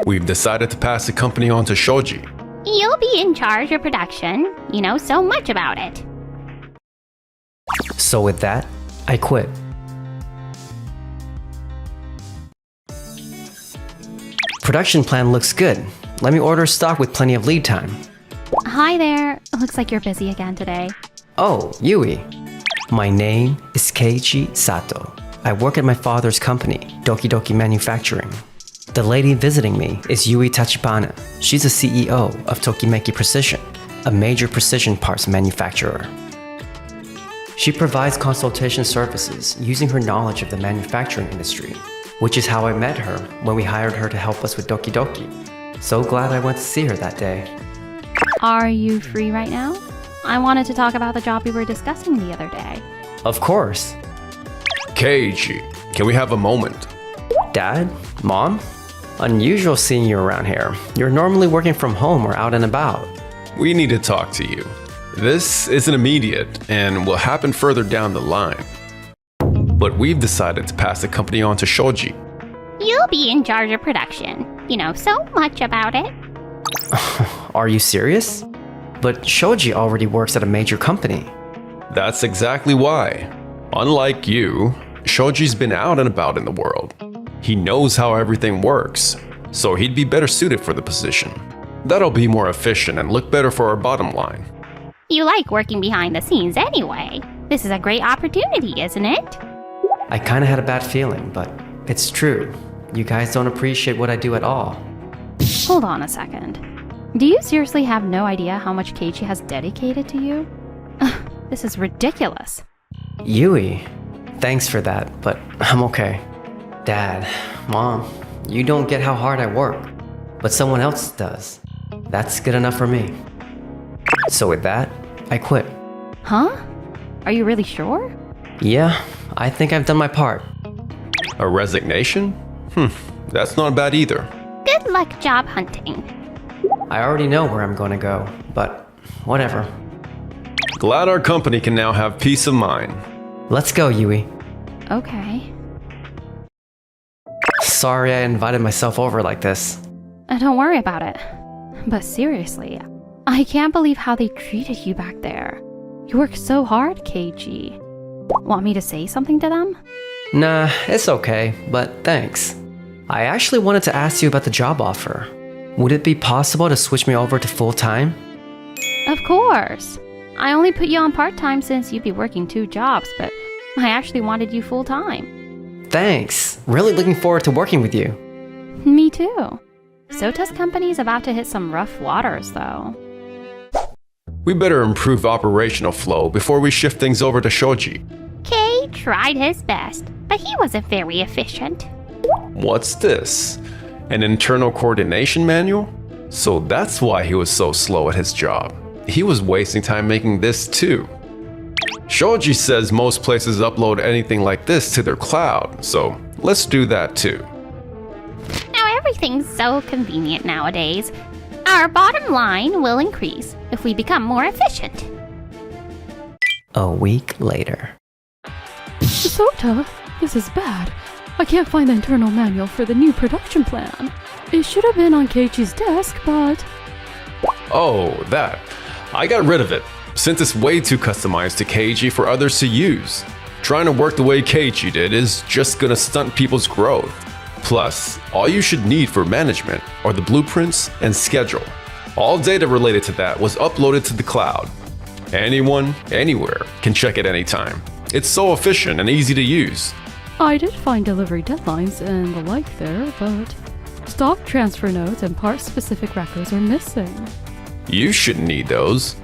We've decided to pass the company on to Shoji. You'll be in charge of production. You know so much about it. So with that, I quit. Production plan looks good. Let me order stock with plenty of lead time. Hi there. Looks like you're busy again today. Oh, Yui. My name is Keiichi Sato. I work at my father's company, Doki Doki Manufacturing. The lady visiting me is Yui Tachibana. She's the CEO of Tokimeki Precision, a major precision parts manufacturer. She provides consultation services using her knowledge of the manufacturing industry, which is how I met her when we hired her to help us with Doki Doki. So glad I went to see her that day. Are you free right now? I wanted to talk about the job we were discussing the other day. Of course. Keiichi, can we have a moment? Dad? Mom? Unusual seeing you around here. You're normally working from home or out and about. We need to talk to you. This isn't immediate and will happen further down the line. But we've decided to pass the company on to Shoji. You'll be in charge of production. You know so much about it. Are you serious? But Shoji already works at a major company. That's exactly why. Unlike you, Shoji's been out and about in the world. He knows how everything works, so he'd be better suited for the position. That'll be more efficient and look better for our bottom line. You like working behind the scenes anyway. This is a great opportunity, isn't it? I kinda had a bad feeling, but it's true. You guys don't appreciate what I do at all. Hold on a second. Do you seriously have no idea how much Keiichi has dedicated to you? This is ridiculous. Yui, thanks for that, but I'm okay. Dad, Mom, you don't get how hard I work, but someone else does. That's good enough for me. So with that, I quit. Huh? Are you really sure? Yeah, I think I've done my part. A resignation? That's not bad either. Good luck job hunting. I already know where I'm gonna go, but whatever. Glad our company can now have peace of mind. Let's go, Yui. Okay. Sorry I invited myself over like this. Don't worry about it. But seriously, I can't believe how they treated you back there. You work so hard, Keiichi. Want me to say something to them? Nah, it's okay, but thanks. I actually wanted to ask you about the job offer. Would it be possible to switch me over to full-time? Of course. I only put you on part-time since you'd be working 2 jobs, but I actually wanted you full-time. Thanks. Really looking forward to working with you. Me too. Sota's company's about to hit some rough waters, though. We better improve operational flow before we shift things over to Shoji. Kei tried his best, but he wasn't very efficient. What's this? An internal coordination manual? So that's why he was so slow at his job. He was wasting time making this too. Shoji says most places upload anything like this to their cloud, so let's do that too. Now everything's so convenient nowadays. Our bottom line will increase if we become more efficient. A week later. Sota, this is bad. I can't find the internal manual for the new production plan. It should have been on Keiichi's desk, but... Oh, that. I got rid of it, since it's way too customized to Keiichi for others to use. Trying to work the way Keiichi did is just gonna stunt people's growth. Plus, all you should need for management are the blueprints and schedule. All data related to that was uploaded to the cloud. Anyone, anywhere, can check it anytime. It's so efficient and easy to use. I did find delivery deadlines and the like there, but... stock transfer notes and part-specific records are missing. You shouldn't need those.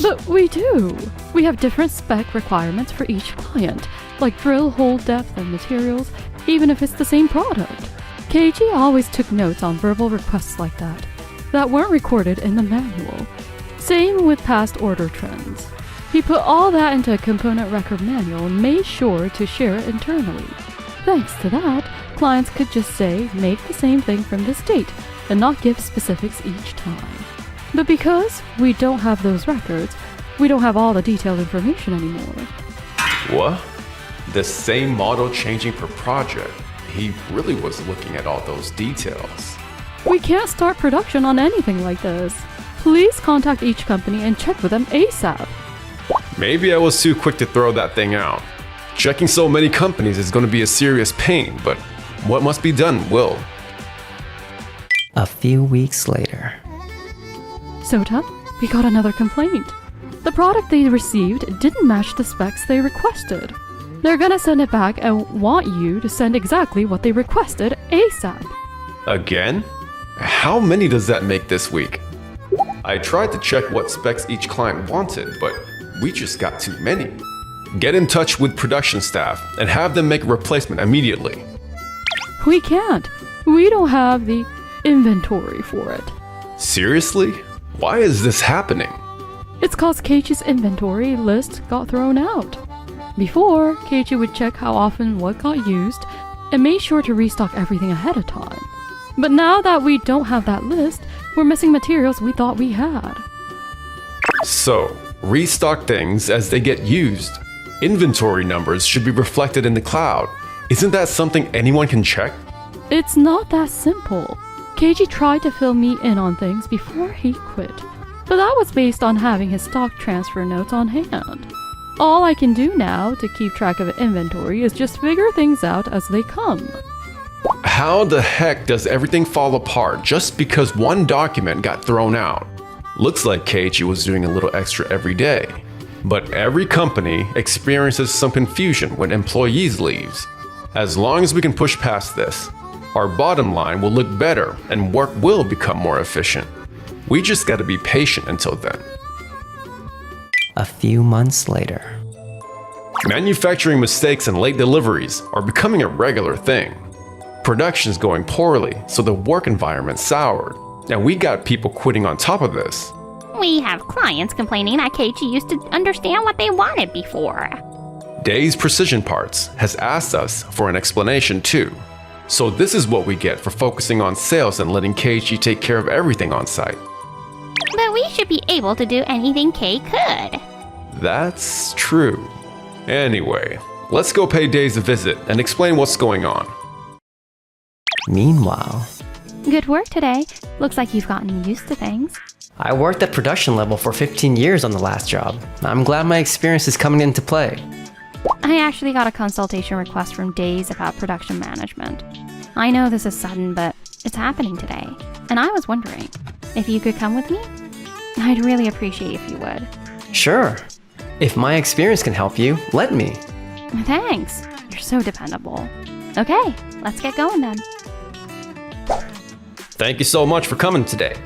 But we do! We have different spec requirements for each client, like drill hole depth and materials, even if it's the same product. Keiichi always took notes on verbal requests like that weren't recorded in the manual. Same with past order trends. He put all that into a component record manual and made sure to share it internally. Thanks to that, clients could just say, make the same thing from this date, and not give specifics each time. But because we don't have those records, we don't have all the detailed information anymore. What? The same model changing per project. he really was looking at all those details. We can't start production on anything like this. Please contact each company and check with them ASAP. Maybe I was too quick to throw that thing out. Checking so many companies is going to be a serious pain, but what must be done will. A few weeks later. Sota, we got another complaint. The product they received didn't match the specs they requested. They're gonna send it back and want you to send exactly what they requested ASAP. Again? How many does that make this week? I tried to check what specs each client wanted, but we just got too many. Get in touch with production staff and have them make a replacement immediately. We can't. We don't have the inventory for it. Seriously? Why is this happening? It's cause Keiichi's inventory list got thrown out. Before, Keiichi would check how often what got used and made sure to restock everything ahead of time. But now that we don't have that list, we're missing materials we thought we had. So, restock things as they get used. Inventory numbers should be reflected in the cloud. Isn't that something anyone can check? It's not that simple. Keiichi tried to fill me in on things before he quit, but that was based on having his stock transfer notes on hand. All I can do now to keep track of inventory is just figure things out as they come. How the heck does everything fall apart just because one document got thrown out? Looks like Keiichi was doing a little extra every day. But every company experiences some confusion when employees leaves. As long as we can push past this, our bottom line will look better and work will become more efficient. We just gotta be patient until then. A few months later. Manufacturing mistakes and late deliveries are becoming a regular thing. Production's going poorly, so the work environment's soured, and we got people quitting on top of this. We have clients complaining that Keiichi used to understand what they wanted before. Days Precision Parts has asked us for an explanation too. So this is what we get for focusing on sales and letting Keiichi take care of everything on site. But we should be able to do anything Kei could. That's true. Anyway, let's go pay Days a visit and explain what's going on. Meanwhile, Good work today. Looks like you've gotten used to things. I worked at production level for 15 years on the last job. I'm glad my experience is coming into play. I actually got a consultation request from Days about production management. I know this is sudden, but it's happening today. And I was wondering if you could come with me? I'd really appreciate if you would. Sure. If my experience can help you, let me. Thanks. You're so dependable. Okay, let's get going then. Thank you so much for coming today.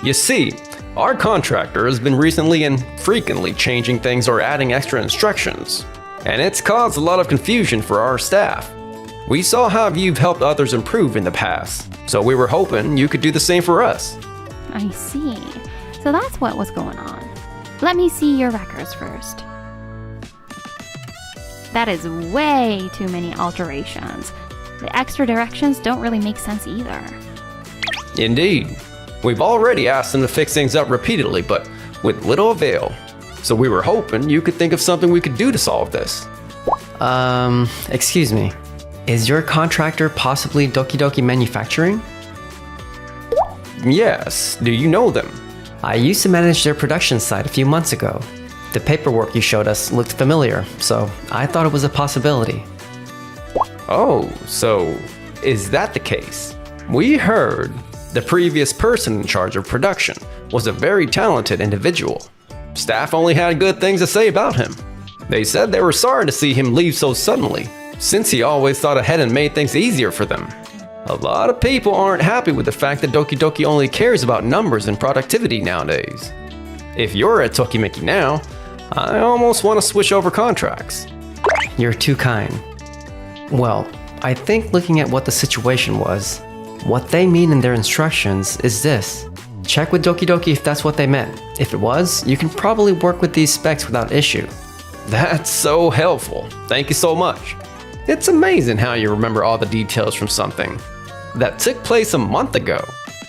You see, our contractor has been recently and frequently changing things or adding extra instructions, and it's caused a lot of confusion for our staff. We saw how you've helped others improve in the past, so we were hoping you could do the same for us. I see. So that's what was going on. Let me see your records first. That is way too many alterations. The extra directions don't really make sense either. Indeed. We've already asked them to fix things up repeatedly, but with little avail. So we were hoping you could think of something we could do to solve this. Excuse me. Is your contractor possibly Doki Doki Manufacturing? Yes, do you know them? I used to manage their production site a few months ago. The paperwork you showed us looked familiar, so I thought it was a possibility. Oh, so is that the case? We heard the previous person in charge of production was a very talented individual. Staff only had good things to say about him. They said they were sorry to see him leave so suddenly, since he always thought ahead and made things easier for them. A lot of people aren't happy with the fact that Doki Doki only cares about numbers and productivity nowadays. If you're at Tokimeki now, I almost want to switch over contracts. You're too kind. Well, I think looking at what the situation was, what they mean in their instructions is this. Check with Doki Doki if that's what they meant. If it was, you can probably work with these specs without issue. That's so helpful. Thank you so much. It's amazing how you remember all the details from something that took place a month ago.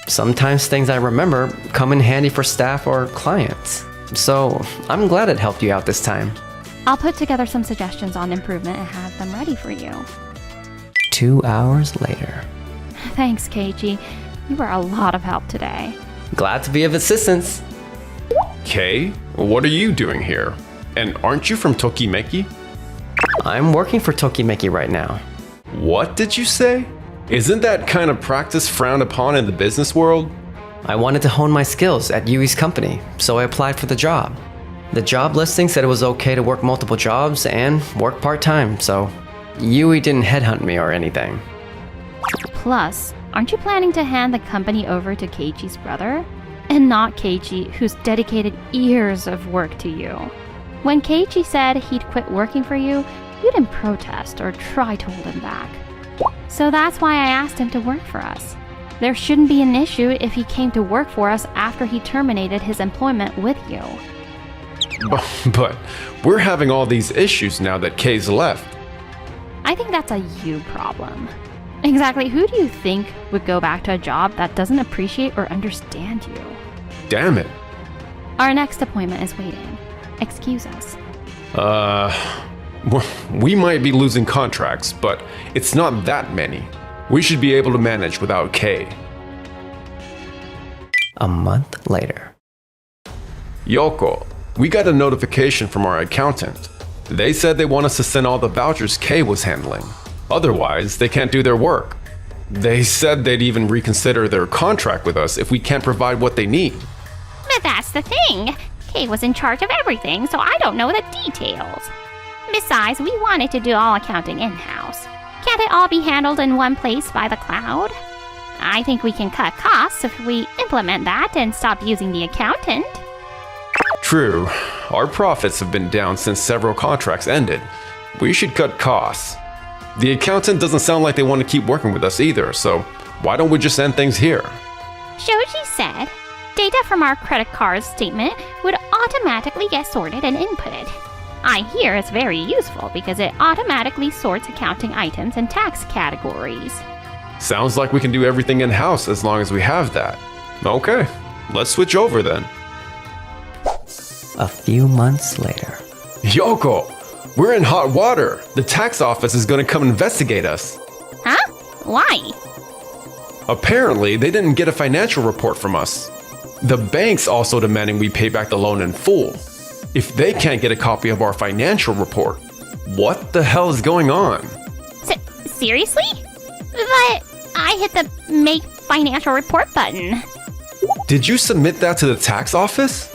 Sometimes things I remember come in handy for staff or clients. So I'm glad it helped you out this time. I'll put together some suggestions on improvement and have them ready for you. 2 hours later. Thanks, Keiichi. You were a lot of help today. Glad to be of assistance. Kei, what are you doing here? And aren't you from Tokimeki? I'm working for Tokimeki right now. What did you say? Isn't that kind of practice frowned upon in the business world? I wanted to hone my skills at Yui's company, so I applied for the job. The job listing said it was okay to work multiple jobs and work part-time, so Yui didn't headhunt me or anything. Plus, aren't you planning to hand the company over to Keiichi's brother? And not Keiichi, who's dedicated years of work to you. When Keiichi said he'd quit working for you, you didn't protest or try to hold him back. So that's why I asked him to work for us. There shouldn't be an issue if he came to work for us after he terminated his employment with you. But we're having all these issues now that Kei's left. I think that's a you problem. Exactly who do you think would go back to a job that doesn't appreciate or understand you? Damn it. Our next appointment is waiting. Excuse us. We might be losing contracts, but it's not that many. We should be able to manage without Kei. A month later. Yoko, we got a notification from our accountant. They said they want us to send all the vouchers Kei was handling. Otherwise, they can't do their work. They said they'd even reconsider their contract with us if we can't provide what they need. But that's the thing. Kei was in charge of everything, so I don't know the details. Besides, we wanted to do all accounting in-house. Can't it all be handled in one place by the cloud? I think we can cut costs if we implement that and stop using the accountant. True, our profits have been down since several contracts ended. We should cut costs. The accountant doesn't sound like they want to keep working with us either, so why don't we just end things here? Shoji said data from our credit card statement would automatically get sorted and inputted. I hear it's very useful because it automatically sorts accounting items and tax categories. Sounds like we can do everything in-house as long as we have that. Okay, let's switch over then. A few months later. Yoko, we're in hot water. The tax office is going to come investigate us. Huh? Why? Apparently, they didn't get a financial report from us. The bank's also demanding we pay back the loan in full. If they can't get a copy of our financial report, what the hell is going on? Seriously? But I hit the make financial report button. Did you submit that to the tax office?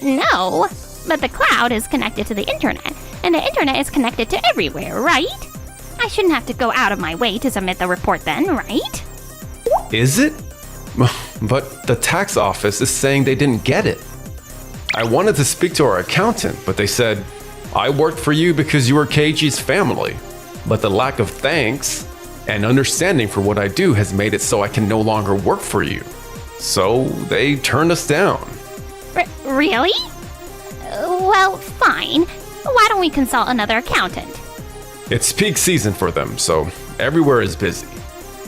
No, but the cloud is connected to the internet, and the internet is connected to everywhere, right? I shouldn't have to go out of my way to submit the report then, right? Is it? But the tax office is saying they didn't get it. I wanted to speak to our accountant, but they said, I worked for you because you were Keiichi's family. But the lack of thanks and understanding for what I do has made it so I can no longer work for you. So they turned us down. Really? Well, fine. Why don't we consult another accountant? It's peak season for them, so everywhere is busy.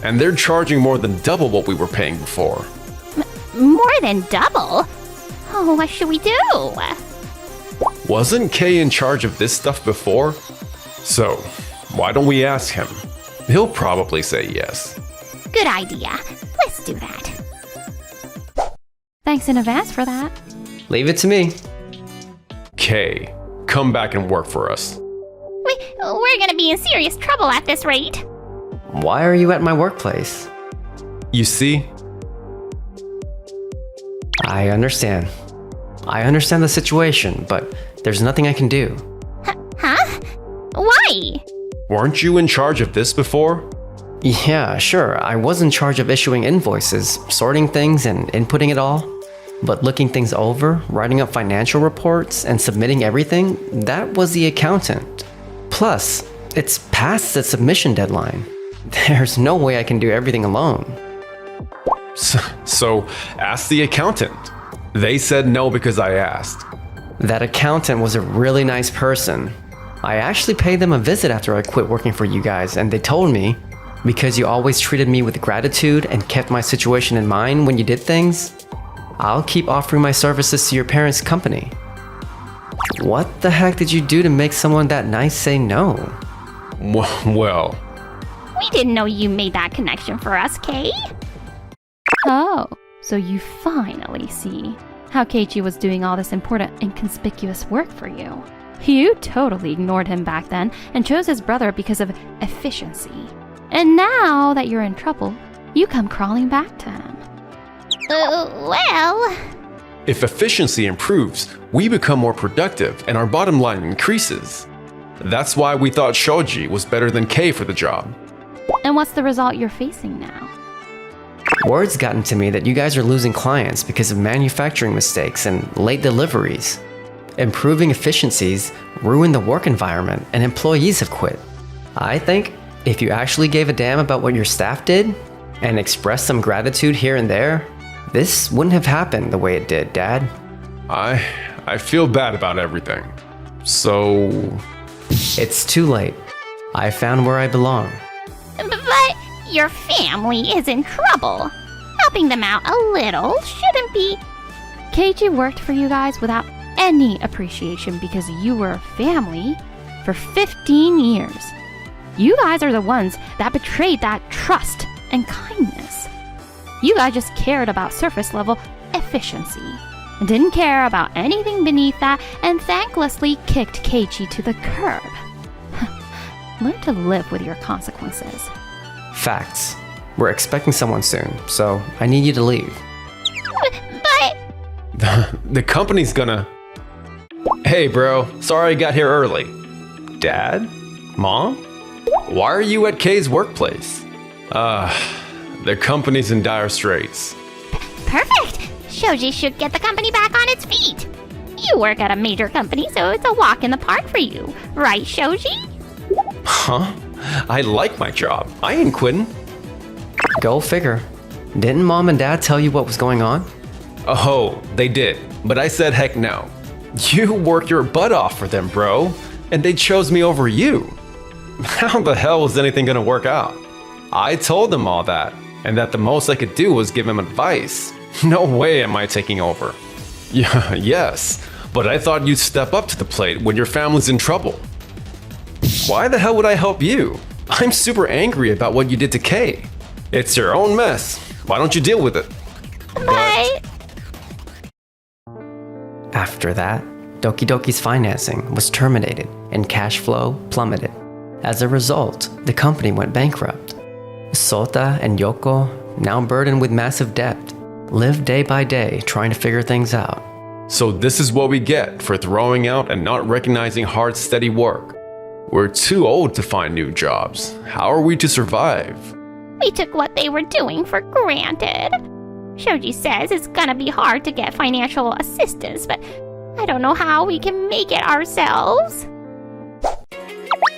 And they're charging more than double what we were paying before. More than double? Oh, what should we do? Wasn't Kei in charge of this stuff before? So, why don't we ask him? He'll probably say yes. Good idea. Let's do that. Thanks in advance for that. Leave it to me. Kei, come back and work for us. We're gonna be in serious trouble at this rate. Why are you at my workplace? You see? I understand. I understand the situation, but there's nothing I can do. Huh? Why? Weren't you in charge of this before? Yeah, sure, I was in charge of issuing invoices, sorting things and inputting it all. But looking things over, writing up financial reports, and submitting everything, that was the accountant. Plus, it's past the submission deadline. There's no way I can do everything alone. So ask the accountant. They said no because I asked. That accountant was a really nice person. I actually paid them a visit after I quit working for you guys, and they told me, because you always treated me with gratitude and kept my situation in mind when you did things, I'll keep offering my services to your parents' company. What the heck did you do to make someone that nice say no? Well, We didn't know you made that connection for us, Kay. Oh, so you finally see how Keiichi was doing all this important and conspicuous work for you. You totally ignored him back then and chose his brother because of efficiency. And now that you're in trouble, you come crawling back to him. Well... If efficiency improves, we become more productive and our bottom line increases. That's why we thought Shoji was better than Kei for the job. And what's the result you're facing now? Word's gotten to me that you guys are losing clients because of manufacturing mistakes and late deliveries. Improving efficiencies ruin the work environment and employees have quit. I think if you actually gave a damn about what your staff did and expressed some gratitude here and there, this wouldn't have happened the way it did, Dad. I feel bad about everything. So... It's too late. I found where I belong. But your family is in trouble. Helping them out a little shouldn't be... Keiichi worked for you guys without any appreciation because you were a family for 15 years. You guys are the ones that betrayed that trust and kindness. You guys just cared about surface level efficiency and didn't care about anything beneath that and thanklessly kicked Keiichi to the curb. Learn to live with your consequences. Facts. We're expecting someone soon, so I need you to leave. But... The company's gonna... Hey bro, sorry I got here early. Dad? Mom? Why are you at Kei's workplace? The company's in dire straits. Perfect! Shoji should get the company back on its feet. You work at a major company, so it's a walk in the park for you. Right, Shoji? Huh? I like my job. I ain't quitting. Go figure. Didn't Mom and Dad tell you what was going on? Oh, they did. But I said heck no. You work your butt off for them, bro. And they chose me over you. How the hell was anything gonna work out? I told them all that, and that the most I could do was give them advice. No way am I taking over. Yeah, yes, but I thought you'd step up to the plate when your family's in trouble. Why the hell would I help you? I'm super angry about what you did to Kei. It's your own mess. Why don't you deal with it? But... After that, Doki Doki's financing was terminated and cash flow plummeted. As a result, the company went bankrupt. Sota and Yoko, now burdened with massive debt, live day by day trying to figure things out. So this is what we get for throwing out and not recognizing hard, steady work. We're too old to find new jobs. How are we to survive? we took what they were doing for granted. Shoji says it's gonna be hard to get financial assistance, but I don't know how we can make it ourselves.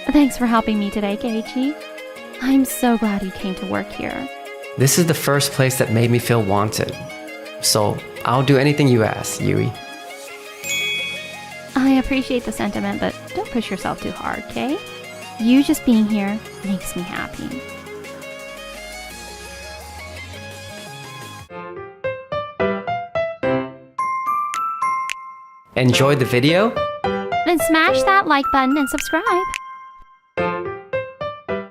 Thanks for helping me today, Keiichi. I'm so glad you came to work here. This is the first place that made me feel wanted. So I'll do anything you ask, Yui. I appreciate the sentiment, but don't push yourself too hard, okay? You just being here makes me happy. Enjoyed the video? Then smash that like button and subscribe.